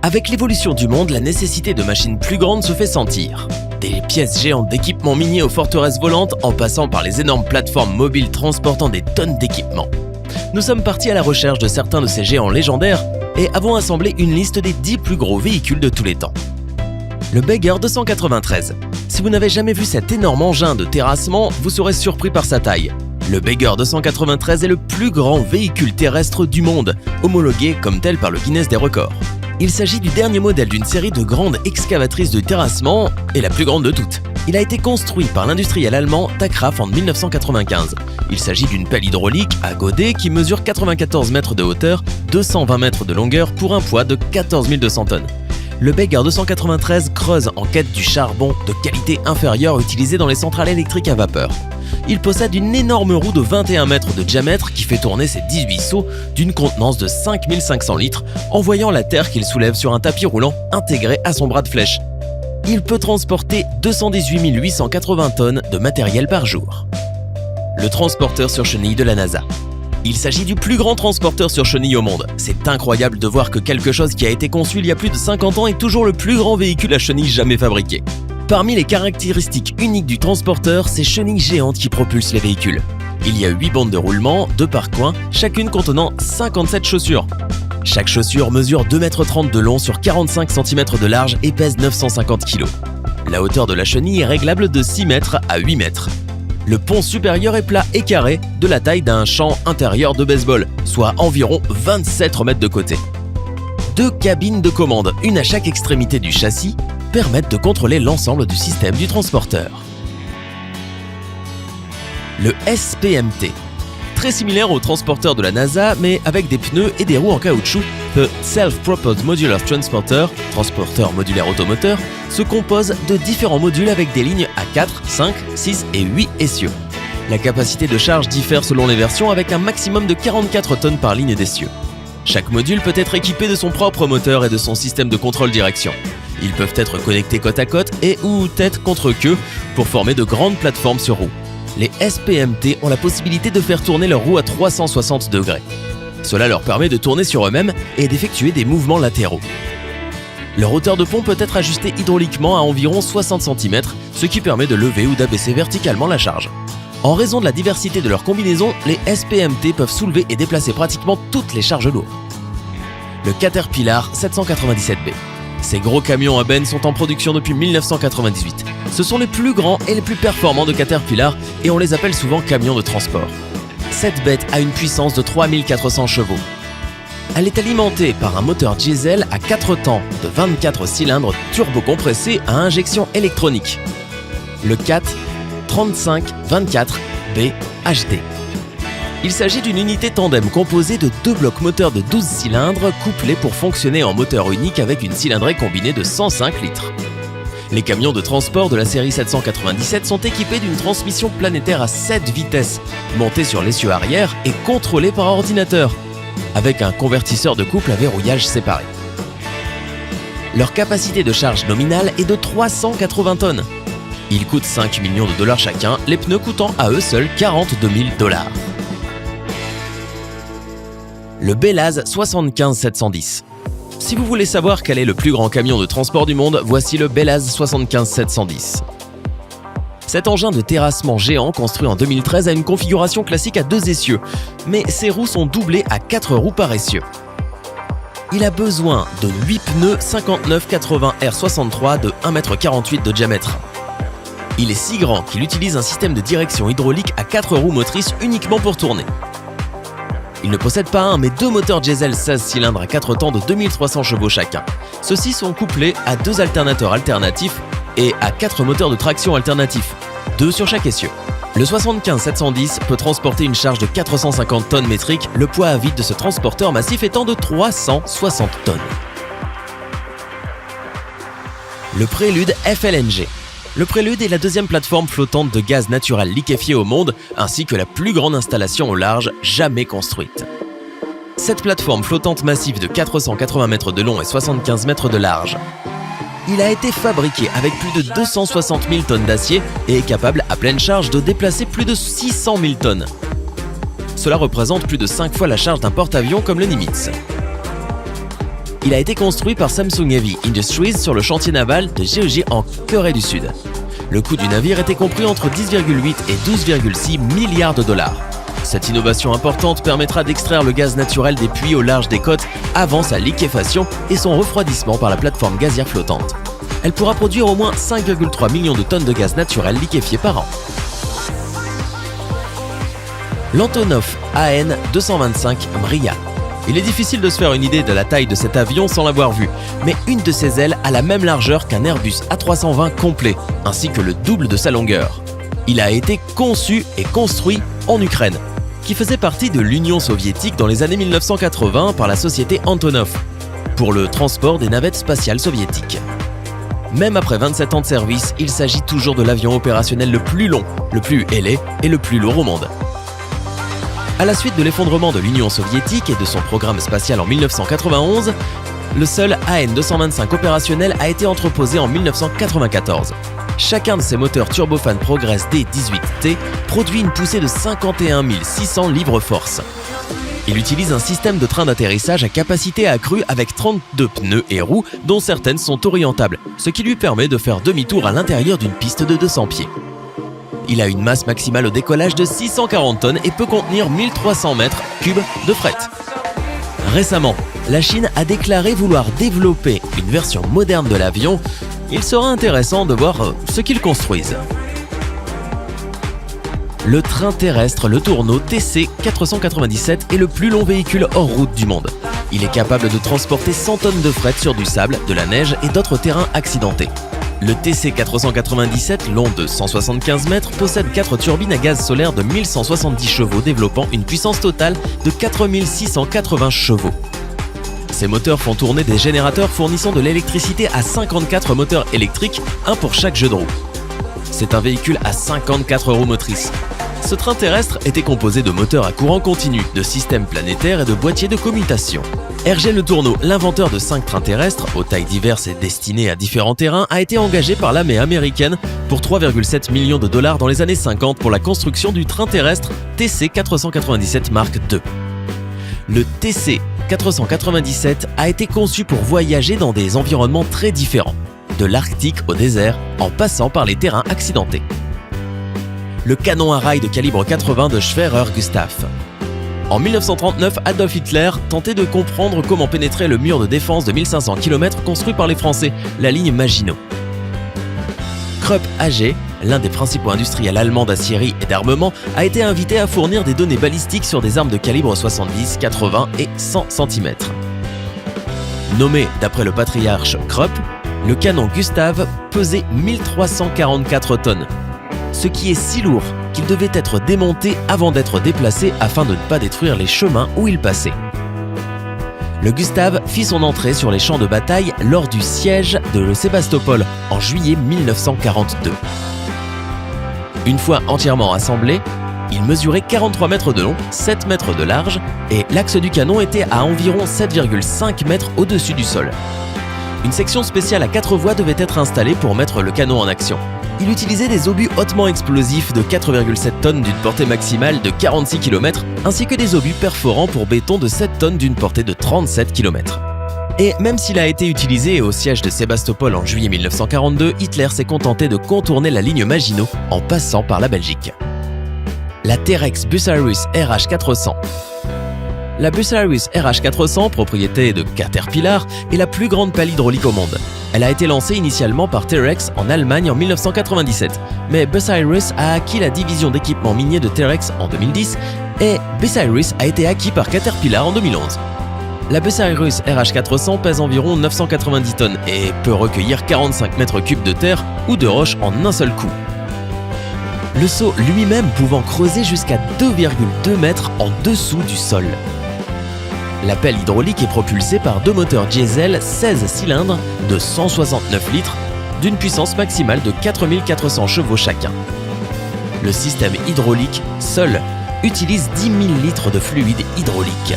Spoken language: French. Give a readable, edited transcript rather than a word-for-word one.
Avec l'évolution du monde, la nécessité de machines plus grandes se fait sentir. Des pièces géantes d'équipements miniers aux forteresses volantes, en passant par les énormes plateformes mobiles transportant des tonnes d'équipements. Nous sommes partis à la recherche de certains de ces géants légendaires et avons assemblé une liste des 10 plus gros véhicules de tous les temps. Le Bagger 293. Si vous n'avez jamais vu cet énorme engin de terrassement, vous serez surpris par sa taille. Le Bagger 293 est le plus grand véhicule terrestre du monde, homologué comme tel par le Guinness des records. Il s'agit du dernier modèle d'une série de grandes excavatrices de terrassement et la plus grande de toutes. Il a été construit par l'industriel allemand Tackraff en 1995. Il s'agit d'une pelle hydraulique à godet qui mesure 94 mètres de hauteur, 220 mètres de longueur pour un poids de 14 200 tonnes. Le Bagger 293 creuse en quête du charbon de qualité inférieure utilisé dans les centrales électriques à vapeur. Il possède une énorme roue de 21 mètres de diamètre qui fait tourner ses 18 seaux d'une contenance de 5500 litres, envoyant la terre qu'il soulève sur un tapis roulant intégré à son bras de flèche. Il peut transporter 218 880 tonnes de matériel par jour. Le transporteur sur chenille de la NASA. Il s'agit du plus grand transporteur sur chenille au monde. C'est incroyable de voir que quelque chose qui a été conçu il y a plus de 50 ans est toujours le plus grand véhicule à chenille jamais fabriqué. Parmi les caractéristiques uniques du transporteur, ces chenilles géantes qui propulsent les véhicules. Il y a 8 bandes de roulement, 2 par coin, chacune contenant 57 chaussures. Chaque chaussure mesure 2,30 m de long sur 45 cm de large et pèse 950 kg. La hauteur de la chenille est réglable de 6 mètres à 8 mètres. Le pont supérieur est plat et carré, de la taille d'un champ intérieur de baseball, soit environ 27 mètres de côté. 2 cabines de commande, une à chaque extrémité du châssis, permettent de contrôler l'ensemble du système du transporteur. Le SPMT. Très similaire au transporteur de la NASA, mais avec des pneus et des roues en caoutchouc, le Self-Propelled Modular Transporter, transporteur modulaire automoteur, se compose de différents modules avec des lignes à 4, 5, 6 et 8 essieux. La capacité de charge diffère selon les versions avec un maximum de 44 tonnes par ligne d'essieu. Chaque module peut être équipé de son propre moteur et de son système de contrôle direction. Ils peuvent être connectés côte à côte et ou tête contre queue pour former de grandes plateformes sur roues. Les SPMT ont la possibilité de faire tourner leurs roues à 360 degrés. Cela leur permet de tourner sur eux-mêmes et d'effectuer des mouvements latéraux. Leur hauteur de pont peut être ajustée hydrauliquement à environ 60 cm, ce qui permet de lever ou d'abaisser verticalement la charge. En raison de la diversité de leurs combinaisons, les SPMT peuvent soulever et déplacer pratiquement toutes les charges lourdes. Le Caterpillar 797B. Ces gros camions à benne sont en production depuis 1998. Ce sont les plus grands et les plus performants de Caterpillar et on les appelle souvent camions de transport. Cette bête a une puissance de 3400 chevaux. Elle est alimentée par un moteur diesel à 4 temps de 24 cylindres turbocompressés à injection électronique. Le CAT 3524B HD. Il s'agit d'une unité tandem composée de 2 blocs moteurs de 12 cylindres couplés pour fonctionner en moteur unique avec une cylindrée combinée de 105 litres. Les camions de transport de la série 797 sont équipés d'une transmission planétaire à 7 vitesses, montée sur l'essieu arrière et contrôlée par ordinateur, avec un convertisseur de couple à verrouillage séparé. Leur capacité de charge nominale est de 380 tonnes. Ils coûtent 5 millions de dollars chacun, les pneus coûtant à eux seuls 42 000 $. Le Belaz 75710. Si vous voulez savoir quel est le plus grand camion de transport du monde, voici le Belaz 75710. Cet engin de terrassement géant construit en 2013 a une configuration classique à 2 essieux, mais ses roues sont doublées à 4 roues par essieu. Il a besoin de 8 pneus 59-80 R63 de 1,48 m de diamètre. Il est si grand qu'il utilise un système de direction hydraulique à 4 roues motrices uniquement pour tourner. Il ne possède pas un mais 2 moteurs diesel 16 cylindres à 4 temps de 2300 chevaux chacun. Ceux-ci sont couplés à 2 alternateurs alternatifs et à 4 moteurs de traction alternatifs, 2 sur chaque essieu. Le 75710 peut transporter une charge de 450 tonnes métriques, le poids à vide de ce transporteur massif étant de 360 tonnes. Le Prélude FLNG. Le Prélude est la deuxième plateforme flottante de gaz naturel liquéfié au monde, ainsi que la plus grande installation au large jamais construite. Cette plateforme flottante massive de 480 mètres de long et 75 mètres de large. Il a été fabriqué avec plus de 260 000 tonnes d'acier et est capable à pleine charge de déplacer plus de 600 000 tonnes. Cela représente plus de 5 fois la charge d'un porte-avions comme le Nimitz. Il a été construit par Samsung Heavy Industries sur le chantier naval de Jeoji en Corée du Sud. Le coût du navire était compris entre 10,8 et 12,6 milliards de dollars. Cette innovation importante permettra d'extraire le gaz naturel des puits au large des côtes avant sa liquéfaction et son refroidissement par la plateforme gazière flottante. Elle pourra produire au moins 5,3 millions de tonnes de gaz naturel liquéfié par an. L'Antonov AN-225 Mriya. Il est difficile de se faire une idée de la taille de cet avion sans l'avoir vu, mais une de ses ailes a la même largeur qu'un Airbus A320 complet, ainsi que le double de sa longueur. Il a été conçu et construit en Ukraine, qui faisait partie de l'Union soviétique dans les années 1980 par la société Antonov, pour le transport des navettes spatiales soviétiques. Même après 27 ans de service, il s'agit toujours de l'avion opérationnel le plus long, le plus ailé et le plus lourd au monde. À la suite de l'effondrement de l'Union soviétique et de son programme spatial en 1991, le seul AN-225 opérationnel a été entreposé en 1994. Chacun de ces moteurs turbofan Progress D18T produit une poussée de 51 600 livres-force. Il utilise un système de train d'atterrissage à capacité accrue avec 32 pneus et roues dont certaines sont orientables, ce qui lui permet de faire demi-tour à l'intérieur d'une piste de 200 pieds. Il a une masse maximale au décollage de 640 tonnes et peut contenir 1300 mètres cubes de fret. Récemment, la Chine a déclaré vouloir développer une version moderne de l'avion. Il sera intéressant de voir ce qu'ils construisent. Le train terrestre, le Tourneau TC497 est le plus long véhicule hors route du monde. Il est capable de transporter 100 tonnes de fret sur du sable, de la neige et d'autres terrains accidentés. Le TC497, long de 175 mètres, possède 4 turbines à gaz solaire de 1170 chevaux développant une puissance totale de 4680 chevaux. Ces moteurs font tourner des générateurs fournissant de l'électricité à 54 moteurs électriques, un pour chaque jeu de roues. C'est un véhicule à 54 roues motrices. Ce train terrestre était composé de moteurs à courant continu, de systèmes planétaires et de boîtiers de commutation. Hergé Le Tourneau, l'inventeur de 5 trains terrestres, aux tailles diverses et destinés à différents terrains, a été engagé par l'armée américaine pour 3,7 millions de dollars dans les années 50 pour la construction du train terrestre TC497 Mark II. Le TC497 a été conçu pour voyager dans des environnements très différents, de l'Arctique au désert, en passant par les terrains accidentés. Le canon à rail de calibre 80 de Schwerer Gustav. En 1939, Adolf Hitler tentait de comprendre comment pénétrer le mur de défense de 1500 km construit par les Français, la ligne Maginot. Krupp AG, l'un des principaux industriels allemands d'aciérie et d'armement, a été invité à fournir des données balistiques sur des armes de calibre 70, 80 et 100 cm. Nommé d'après le patriarche Krupp, le canon Gustav pesait 1344 tonnes, ce qui est si lourd qu'il devait être démonté avant d'être déplacé afin de ne pas détruire les chemins où il passait. Le Gustav fit son entrée sur les champs de bataille lors du siège de Sébastopol en juillet 1942. Une fois entièrement assemblé, il mesurait 43 mètres de long, 7 mètres de large et l'axe du canon était à environ 7,5 mètres au-dessus du sol. Une section spéciale à 4 voies devait être installée pour mettre le canon en action. Il utilisait des obus hautement explosifs de 4,7 tonnes d'une portée maximale de 46 km, ainsi que des obus perforants pour béton de 7 tonnes d'une portée de 37 km. Et même s'il a été utilisé au siège de Sébastopol en juillet 1942, Hitler s'est contenté de contourner la ligne Maginot en passant par la Belgique. La Terex Bucyrus RH400. La Bucyrus RH400, propriété de Caterpillar, est la plus grande pelle hydraulique au monde. Elle a été lancée initialement par Terex en Allemagne en 1997, mais Bucyrus a acquis la division d'équipement minier de Terex en 2010 et Bucyrus a été acquis par Caterpillar en 2011. La Bucyrus RH400 pèse environ 990 tonnes et peut recueillir 45 mètres cubes de terre ou de roche en un seul coup. Le seau lui-même pouvant creuser jusqu'à 2,2 mètres en dessous du sol. La pelle hydraulique est propulsée par 2 moteurs diesel 16 cylindres de 169 litres d'une puissance maximale de 4400 chevaux chacun. Le système hydraulique seul utilise 10 000 litres de fluide hydraulique.